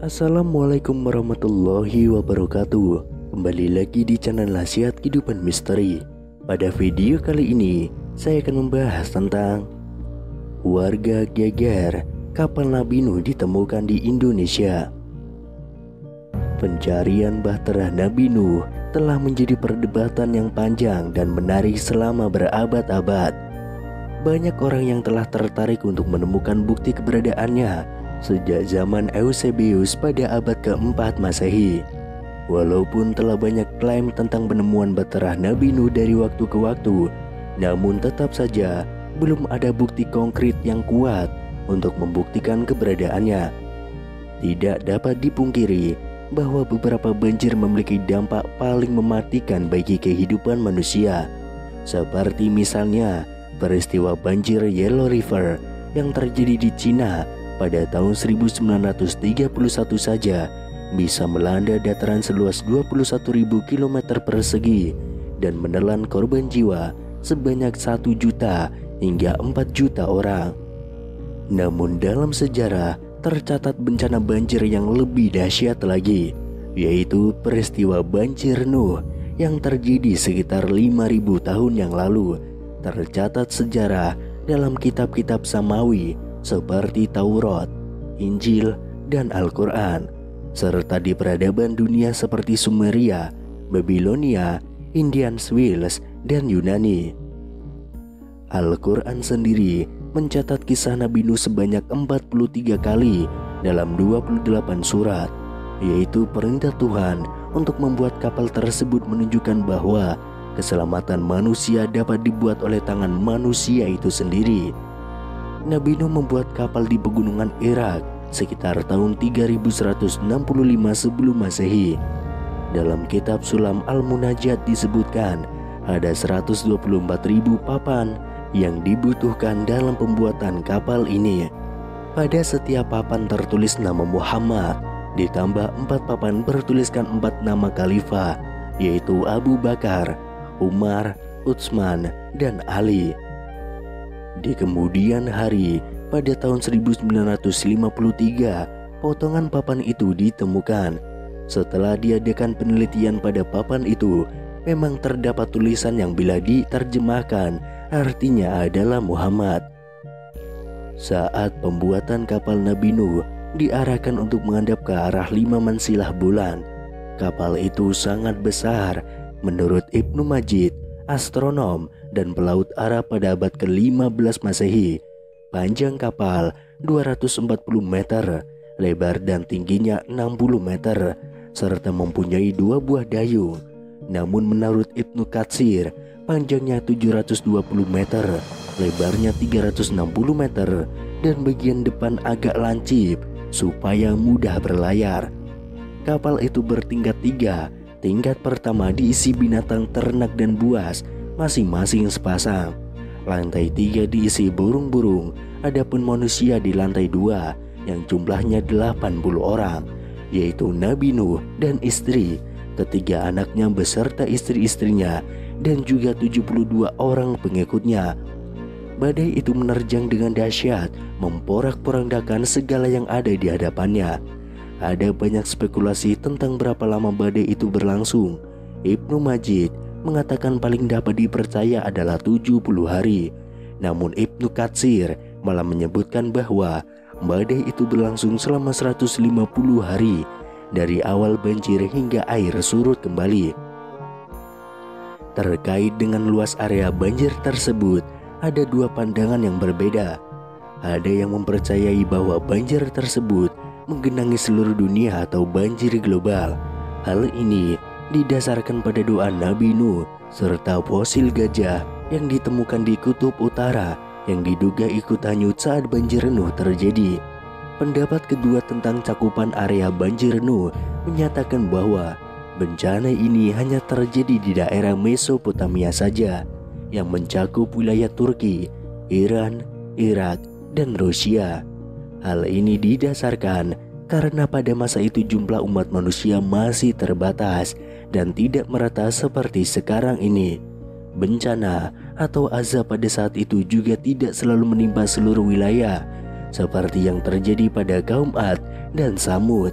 Assalamualaikum warahmatullahi wabarakatuh. Kembali lagi di channel Nasihat Kehidupan Misteri. Pada video kali ini saya akan membahas tentang warga geger kapal Nabi Nuh ditemukan di Indonesia. Pencarian bahtera Nabi Nuh telah menjadi perdebatan yang panjang dan menarik selama berabad-abad. Banyak orang yang telah tertarik untuk menemukan bukti keberadaannya sejak zaman Eusebius pada abad keempat Masehi. Walaupun telah banyak klaim tentang penemuan bahtera Nabi Nuh dari waktu ke waktu, namun tetap saja belum ada bukti konkret yang kuat untuk membuktikan keberadaannya. Tidak dapat dipungkiri bahwa beberapa banjir memiliki dampak paling mematikan bagi kehidupan manusia, seperti misalnya peristiwa banjir Yellow River yang terjadi di Cina pada tahun 1931 saja bisa melanda dataran seluas 21.000 km persegi dan menelan korban jiwa sebanyak 1 juta hingga 4 juta orang. Namun dalam sejarah tercatat bencana banjir yang lebih dahsyat lagi, yaitu peristiwa banjir Nuh yang terjadi sekitar 5.000 tahun yang lalu. Tercatat sejarah dalam kitab-kitab Samawi seperti Taurat, Injil, dan Al-Quran, serta di peradaban dunia seperti Sumeria, Babilonia, Indian Wales, dan Yunani. Al-Quran sendiri mencatat kisah Nabi Nuh sebanyak 43 kali dalam 28 surat, yaitu perintah Tuhan untuk membuat kapal tersebut menunjukkan bahwa keselamatan manusia dapat dibuat oleh tangan manusia itu sendiri. Nabi Nuh membuat kapal di pegunungan Irak sekitar tahun 3165 sebelum Masehi. Dalam kitab Sulam Al-Munajat disebutkan ada 124.000 papan yang dibutuhkan dalam pembuatan kapal ini. Pada setiap papan tertulis nama Muhammad, ditambah 4 papan bertuliskan 4 nama khalifah, yaitu Abu Bakar, Umar, Utsman, dan Ali. Di kemudian hari, pada tahun 1953, potongan papan itu ditemukan. Setelah diadakan penelitian pada papan itu, memang terdapat tulisan yang bila diterjemahkan artinya adalah Muhammad. Saat pembuatan kapal Nabi Nuh diarahkan untuk menghadap ke arah 5 mensilah bulan, kapal itu sangat besar. Menurut Ibnu Majid, astronom dan pelaut Arab pada abad ke-15 Masehi, panjang kapal 240 meter, lebar dan tingginya 60 meter, serta mempunyai 2 buah dayung. Namun menurut Ibnu Katsir, panjangnya 720 meter, lebarnya 360 meter, dan bagian depan agak lancip supaya mudah berlayar. Kapal itu bertingkat 3. Tingkat pertama diisi binatang ternak dan buas, masing-masing sepasang. Lantai 3 diisi burung-burung, adapun manusia di lantai 2 yang jumlahnya 80 orang, yaitu Nabi Nuh dan istri, ketiga anaknya beserta istri-istrinya, dan juga 72 orang pengikutnya. Badai itu menerjang dengan dahsyat, memporak-porandakan segala yang ada di hadapannya. Ada banyak spekulasi tentang berapa lama badai itu berlangsung. Ibnu Majid mengatakan paling dapat dipercaya adalah 70 hari. Namun Ibnu Katsir malah menyebutkan bahwa badai itu berlangsung selama 150 hari, dari awal banjir hingga air surut kembali. Terkait dengan luas area banjir tersebut, ada 2 pandangan yang berbeda. Ada yang mempercayai bahwa banjir tersebut menggenangi seluruh dunia atau banjir global. Hal ini didasarkan pada doa Nabi Nuh serta fosil gajah yang ditemukan di kutub utara yang diduga ikut hanyut saat banjir Nuh terjadi. Pendapat kedua tentang cakupan area banjir Nuh menyatakan bahwa bencana ini hanya terjadi di daerah Mesopotamia saja, yang mencakup wilayah Turki, Iran, Irak, dan Rusia. Hal ini didasarkan karena pada masa itu jumlah umat manusia masih terbatas dan tidak merata seperti sekarang ini. Bencana atau azab pada saat itu juga tidak selalu menimpa seluruh wilayah, seperti yang terjadi pada kaum Ad dan Samud.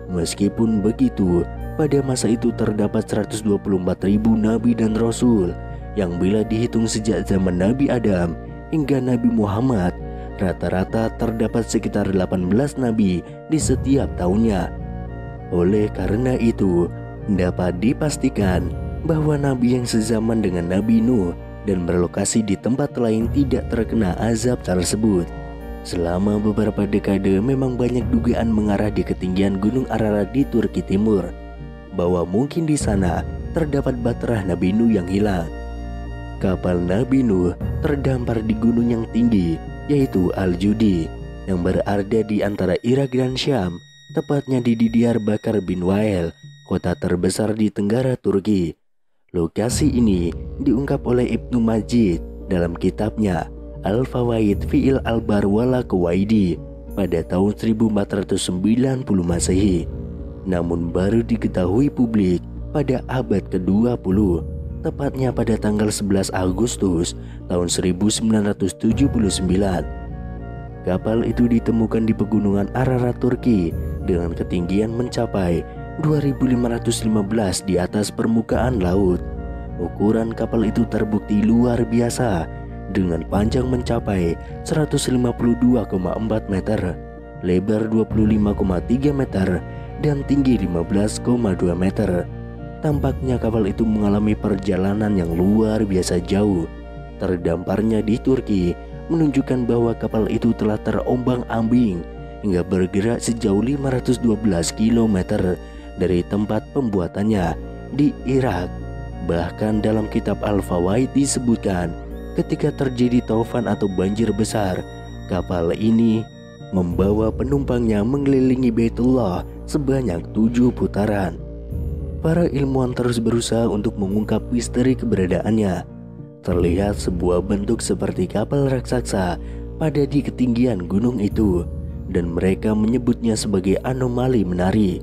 Meskipun begitu, pada masa itu terdapat 124.000 nabi dan rasul yang bila dihitung sejak zaman Nabi Adam hingga Nabi Muhammad, rata-rata terdapat sekitar 18 nabi di setiap tahunnya. Oleh karena itu, dapat dipastikan bahwa nabi yang sezaman dengan Nabi Nuh dan berlokasi di tempat lain tidak terkena azab tersebut. Selama beberapa dekade memang banyak dugaan mengarah di ketinggian Gunung Ararat di Turki Timur, bahwa mungkin di sana terdapat baterah Nabi Nuh yang hilang. Kapal Nabi Nuh terdampar di gunung yang tinggi, yaitu Al-Judi, yang berada di antara Irak dan Syam, tepatnya di Diyarbakir bin Wael, kota terbesar di tenggara Turki. Lokasi ini diungkap oleh Ibnu Majid dalam kitabnya Al-Fawaid Fi'il Al-Bar wala Kuwaidi pada tahun 1490 Masehi. Namun baru diketahui publik pada abad ke-20, tepatnya pada tanggal 11 Agustus tahun 1979. Kapal itu ditemukan di pegunungan Ararat, Turki dengan ketinggian mencapai 2.515 di atas permukaan laut. Ukuran kapal itu terbukti luar biasa dengan panjang mencapai 152,4 meter, lebar 25,3 meter, dan tinggi 15,2 meter. Tampaknya kapal itu mengalami perjalanan yang luar biasa jauh. Terdamparnya di Turki menunjukkan bahwa kapal itu telah terombang-ambing hingga bergerak sejauh 512 km dari tempat pembuatannya di Irak. Bahkan dalam kitab Al-Fawaid disebutkan ketika terjadi taufan atau banjir besar, kapal ini membawa penumpangnya mengelilingi Baitullah sebanyak 7 putaran. Para ilmuwan terus berusaha untuk mengungkap misteri keberadaannya. Terlihat sebuah bentuk seperti kapal raksasa pada di ketinggian gunung itu, dan mereka menyebutnya sebagai anomali menari.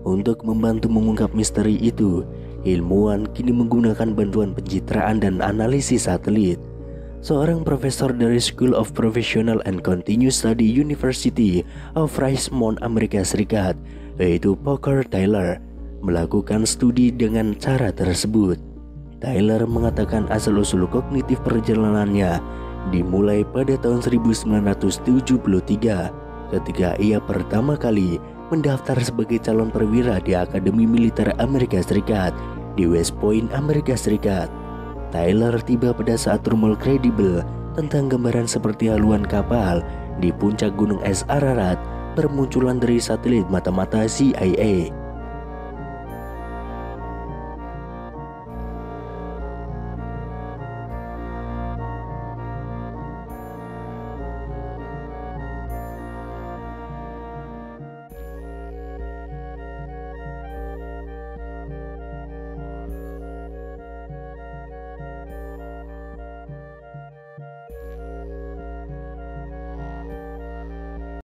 Untuk membantu mengungkap misteri itu, ilmuwan kini menggunakan bantuan pencitraan dan analisis satelit. Seorang profesor dari School of Professional and Continuous Study University of Richmond, Amerika Serikat, yaitu Parker Taylor, melakukan studi dengan cara tersebut. Taylor mengatakan asal-usul kognitif perjalanannya dimulai pada tahun 1973 ketika ia pertama kali mendaftar sebagai calon perwira di Akademi Militer Amerika Serikat di West Point, Amerika Serikat. Taylor tiba pada saat rumor kredibel tentang gambaran seperti haluan kapal di puncak gunung es Ararat bermunculan dari satelit mata-mata CIA.